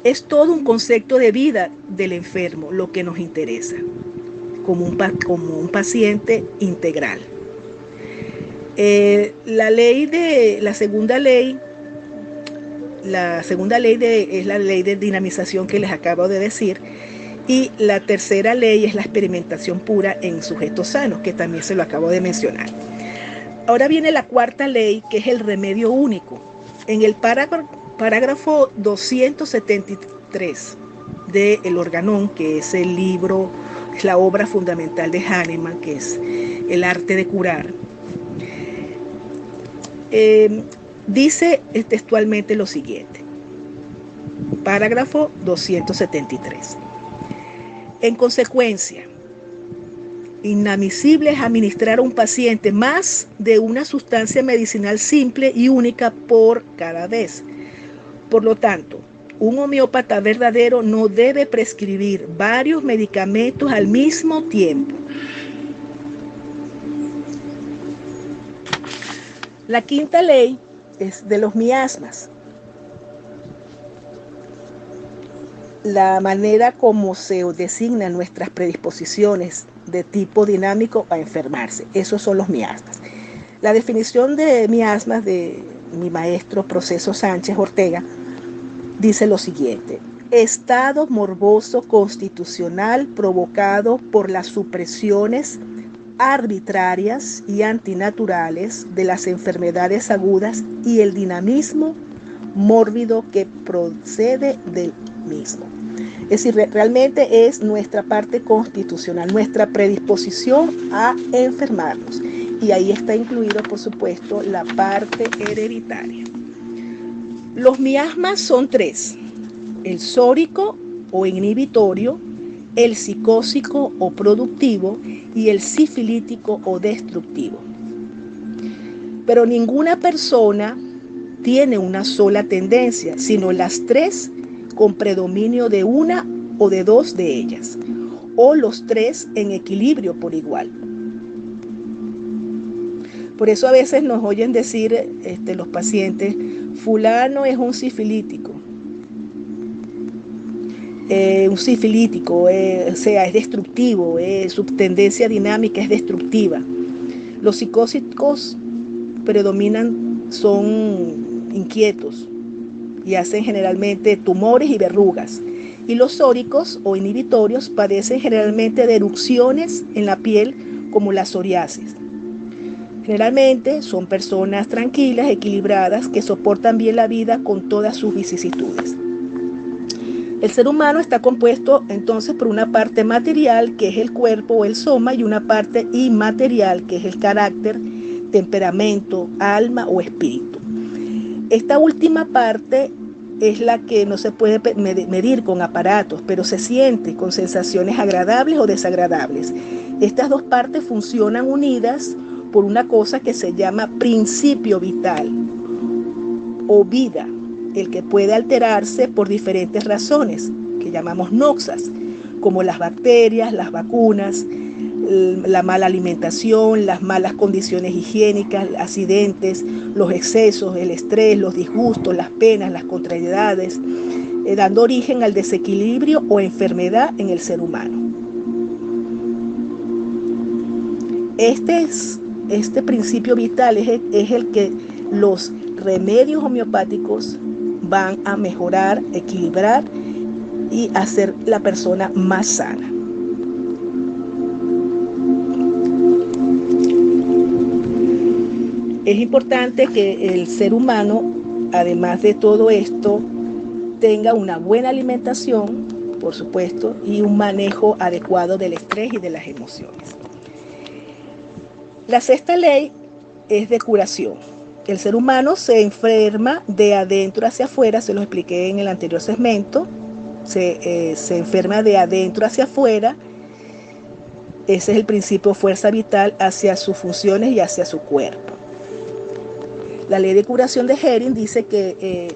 Es todo un concepto de vida del enfermo lo que nos interesa, como un paciente integral. La segunda ley es la ley de dinamización que les acabo de decir, y la tercera ley es la experimentación pura en sujetos sanos, que también se lo acabo de mencionar. Ahora viene la cuarta ley, que es el remedio único. En el parágrafo 273 de El Organón, que es el libro, es la obra fundamental de Hahnemann, que es El arte de curar, dice textualmente lo siguiente. Parágrafo 273. En consecuencia, inadmisible es administrar a un paciente más de una sustancia medicinal simple y única por cada vez. Por lo tanto, un homeópata verdadero no debe prescribir varios medicamentos al mismo tiempo. La quinta ley es de los miasmas. La manera como se designan nuestras predisposiciones de tipo dinámico a enfermarse. Esos son los miasmas. La definición de miasmas de mi maestro Proceso Sánchez Ortega dice lo siguiente: estado morboso constitucional provocado por las supresiones arbitrarias y antinaturales de las enfermedades agudas y el dinamismo mórbido que procede del mismo. Es decir, realmente es nuestra parte constitucional, nuestra predisposición a enfermarnos. Y ahí está incluido, por supuesto, la parte hereditaria. Los miasmas son tres: el sórico o inhibitorio, el psicósico o productivo y el sifilítico o destructivo. Pero ninguna persona tiene una sola tendencia, sino las tres con predominio de una o de dos de ellas, o los tres en equilibrio por igual. Por eso a veces nos oyen decir los pacientes, fulano es un sifilítico, o sea, es destructivo, su tendencia dinámica es destructiva. Los psicóticos predominan, son inquietos y hacen generalmente tumores y verrugas. Y los sóricos o inhibitorios padecen generalmente de erupciones en la piel, como la psoriasis. Generalmente son personas tranquilas, equilibradas, que soportan bien la vida con todas sus vicisitudes. El ser humano está compuesto entonces por una parte material, que es el cuerpo o el soma, y una parte inmaterial, que es el carácter, temperamento, alma o espíritu. Esta última parte es la que no se puede medir con aparatos, pero se siente con sensaciones agradables o desagradables. Estas dos partes funcionan unidas por una cosa que se llama principio vital o vida, el que puede alterarse por diferentes razones, que llamamos noxas, como las bacterias, las vacunas, la mala alimentación, las malas condiciones higiénicas, accidentes, los excesos, el estrés, los disgustos, las penas, las contrariedades, dando origen al desequilibrio o enfermedad en el ser humano. Este principio vital es el que los remedios homeopáticos van a mejorar, equilibrar y hacer la persona más sana. Es importante que el ser humano, además de todo esto, tenga una buena alimentación, por supuesto, y un manejo adecuado del estrés y de las emociones. La sexta ley es de curación. El ser humano se enferma de adentro hacia afuera, se lo expliqué en el anterior segmento, se enferma de adentro hacia afuera. Ese es el principio fuerza vital hacia sus funciones y hacia su cuerpo. La ley de curación de Hering dice que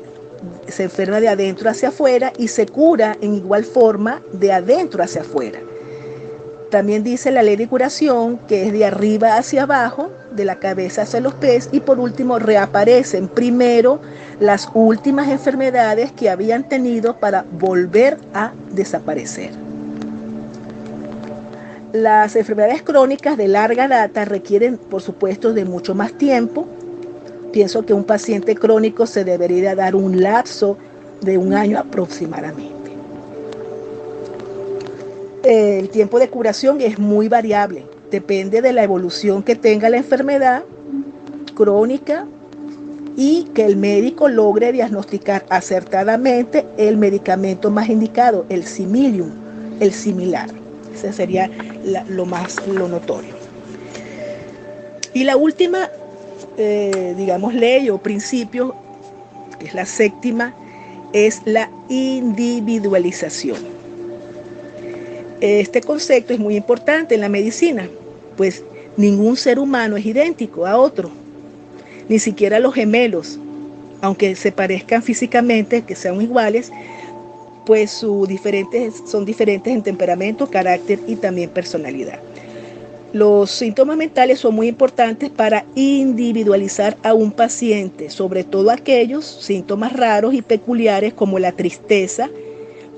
se enferma de adentro hacia afuera y se cura en igual forma de adentro hacia afuera. También dice la ley de curación que es de arriba hacia abajo, de la cabeza hacia los pies, y por último reaparecen primero las últimas enfermedades que habían tenido para volver a desaparecer. Las enfermedades crónicas de larga data requieren, por supuesto, de mucho más tiempo. Pienso que un paciente crónico se debería dar un lapso de 1 año aproximadamente. El tiempo de curación es muy variable, depende de la evolución que tenga la enfermedad crónica y que el médico logre diagnosticar acertadamente el medicamento más indicado, el similar. Ese sería lo notorio. Y la última ley o principio, que es la séptima, es la individualización. Este concepto es muy importante en la medicina, pues ningún ser humano es idéntico a otro, ni siquiera los gemelos, aunque se parezcan físicamente, que sean iguales, pues son diferentes en temperamento, carácter y también personalidad. Los síntomas mentales son muy importantes para individualizar a un paciente, sobre todo aquellos síntomas raros y peculiares como la tristeza,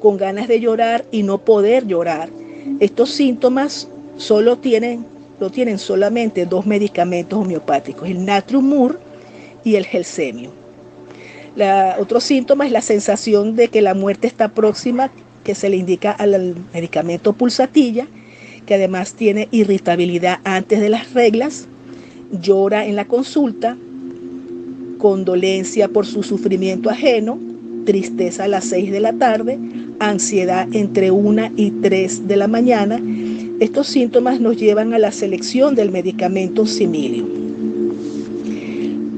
con ganas de llorar y no poder llorar. Estos síntomas lo tienen solamente 2 medicamentos homeopáticos, el Natrium Mur y el Gelsemium. Otro síntoma es la sensación de que la muerte está próxima, que se le indica al medicamento Pulsatilla, que además tiene irritabilidad antes de las reglas, llora en la consulta, condolencia por su sufrimiento ajeno, tristeza a las 6 de la tarde, ansiedad entre 1 y 3 de la mañana. Estos síntomas nos llevan a la selección del medicamento Similium.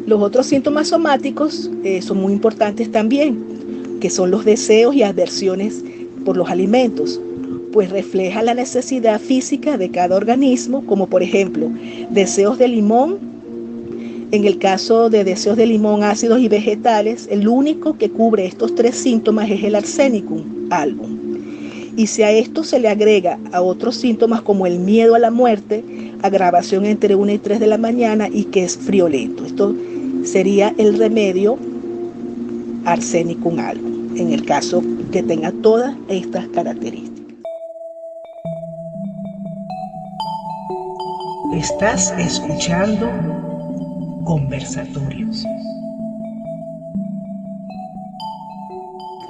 Los otros síntomas somáticos son muy importantes también, que son los deseos y aversiones por los alimentos, pues refleja la necesidad física de cada organismo, como por ejemplo, deseos de limón. En el caso de deseos de limón ácidos y vegetales, el único que cubre estos 3 síntomas es el Arsenicum album. Y si a esto se le agrega a otros síntomas como el miedo a la muerte, agravación entre 1 y 3 de la mañana y que es friolento. Esto sería el remedio Arsenicum album, en el caso que tenga todas estas características. Estás escuchando Conversatorios.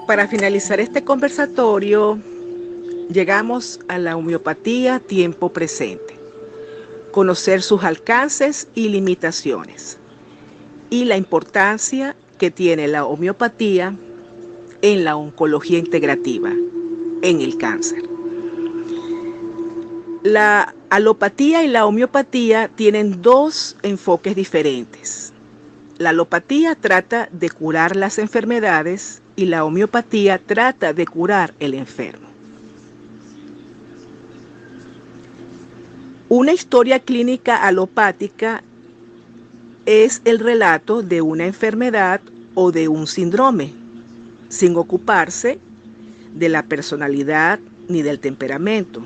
Para finalizar este conversatorio, llegamos a la homeopatía tiempo presente. Conocer sus alcances y limitaciones y la importancia que tiene la homeopatía en la oncología integrativa, en el cáncer. La alopatía y la homeopatía tienen 2 enfoques diferentes. La alopatía trata de curar las enfermedades y la homeopatía trata de curar el enfermo. Una historia clínica alopática es el relato de una enfermedad o de un síndrome, sin ocuparse de la personalidad ni del temperamento.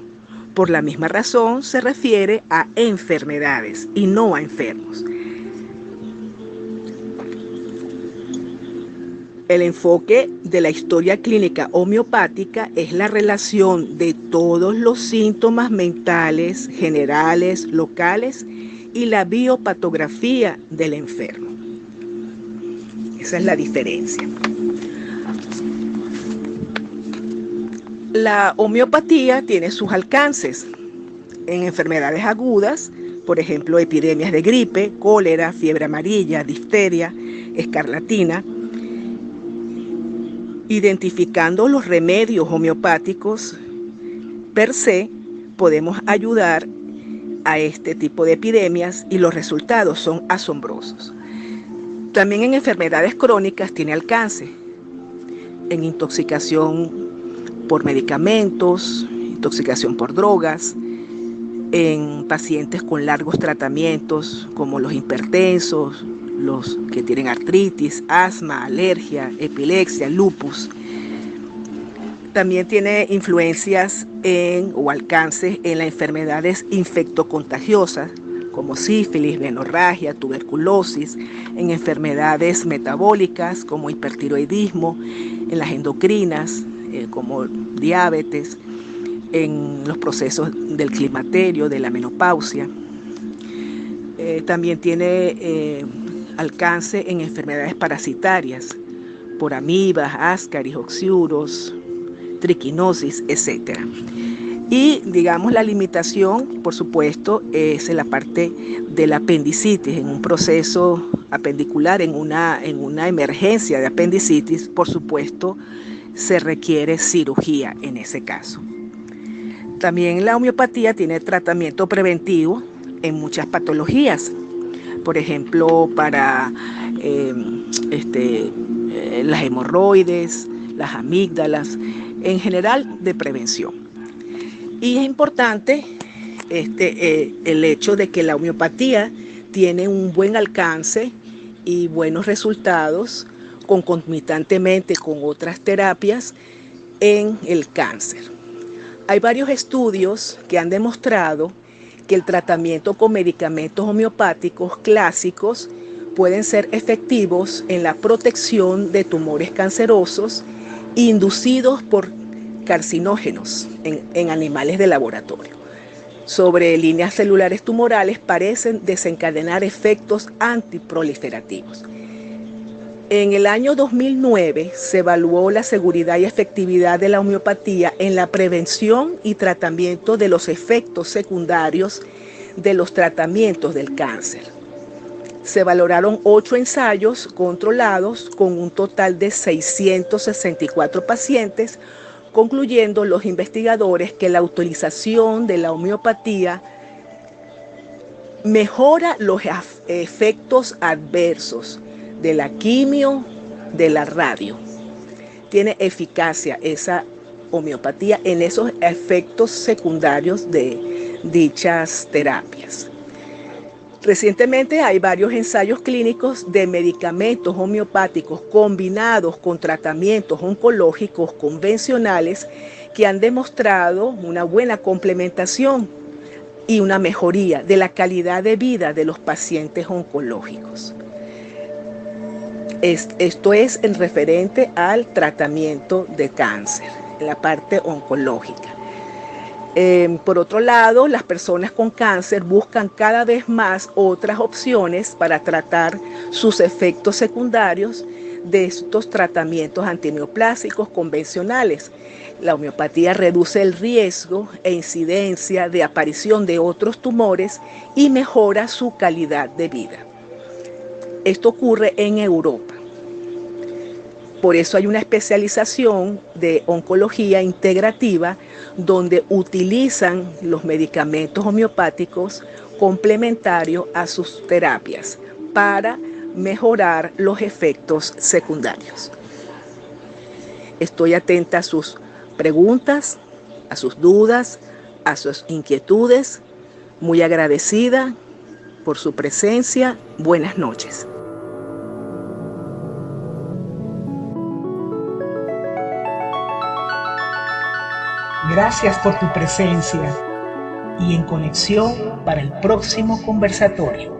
Por la misma razón se refiere a enfermedades y no a enfermos. El enfoque de la historia clínica homeopática es la relación de todos los síntomas mentales, generales, locales y la biopatografía del enfermo. Esa es la diferencia. La homeopatía tiene sus alcances en enfermedades agudas, por ejemplo, epidemias de gripe, cólera, fiebre amarilla, difteria, escarlatina. Identificando los remedios homeopáticos per se, podemos ayudar a este tipo de epidemias y los resultados son asombrosos. También en enfermedades crónicas tiene alcance, en intoxicación por medicamentos, intoxicación por drogas, en pacientes con largos tratamientos como los hipertensos, los que tienen artritis, asma, alergia, epilepsia, lupus. También tiene influencias o alcances en las enfermedades infectocontagiosas como sífilis, hemorragia, tuberculosis, en enfermedades metabólicas como hipertiroidismo, en las endocrinas como diabetes, en los procesos del climaterio, de la menopausia. También tiene alcance en enfermedades parasitarias por amibas, ascaris, oxiuros, triquinosis, etc. Y digamos la limitación, por supuesto, es en la parte de la apendicitis, en un proceso apendicular, en una emergencia de apendicitis, por supuesto, se requiere cirugía en ese caso. También la homeopatía tiene tratamiento preventivo en muchas patologías, por ejemplo, para las hemorroides, las amígdalas, en general de prevención. Y es importante el hecho de que la homeopatía tiene un buen alcance y buenos resultados concomitantemente con otras terapias en el cáncer. Hay varios estudios que han demostrado que el tratamiento con medicamentos homeopáticos clásicos pueden ser efectivos en la protección de tumores cancerosos inducidos por carcinógenos en animales de laboratorio. Sobre líneas celulares tumorales parecen desencadenar efectos antiproliferativos. En el año 2009 se evaluó la seguridad y efectividad de la homeopatía en la prevención y tratamiento de los efectos secundarios de los tratamientos del cáncer. Se valoraron 8 ensayos controlados con un total de 664 pacientes, concluyendo los investigadores que la utilización de la homeopatía mejora los efectos adversos de la quimio, de la radio. Tiene eficacia esa homeopatía en esos efectos secundarios de dichas terapias. Recientemente hay varios ensayos clínicos de medicamentos homeopáticos combinados con tratamientos oncológicos convencionales que han demostrado una buena complementación y una mejoría de la calidad de vida de los pacientes oncológicos. Esto es en referente al tratamiento de cáncer, en la parte oncológica. Por otro lado, las personas con cáncer buscan cada vez más otras opciones para tratar sus efectos secundarios de estos tratamientos antineoplásicos convencionales. La homeopatía reduce el riesgo e incidencia de aparición de otros tumores y mejora su calidad de vida. Esto ocurre en Europa. Por eso hay una especialización de oncología integrativa donde utilizan los medicamentos homeopáticos complementarios a sus terapias para mejorar los efectos secundarios. Estoy atenta a sus preguntas, a sus dudas, a sus inquietudes. Muy agradecida por su presencia. Buenas noches. Gracias por tu presencia y en conexión para el próximo conversatorio.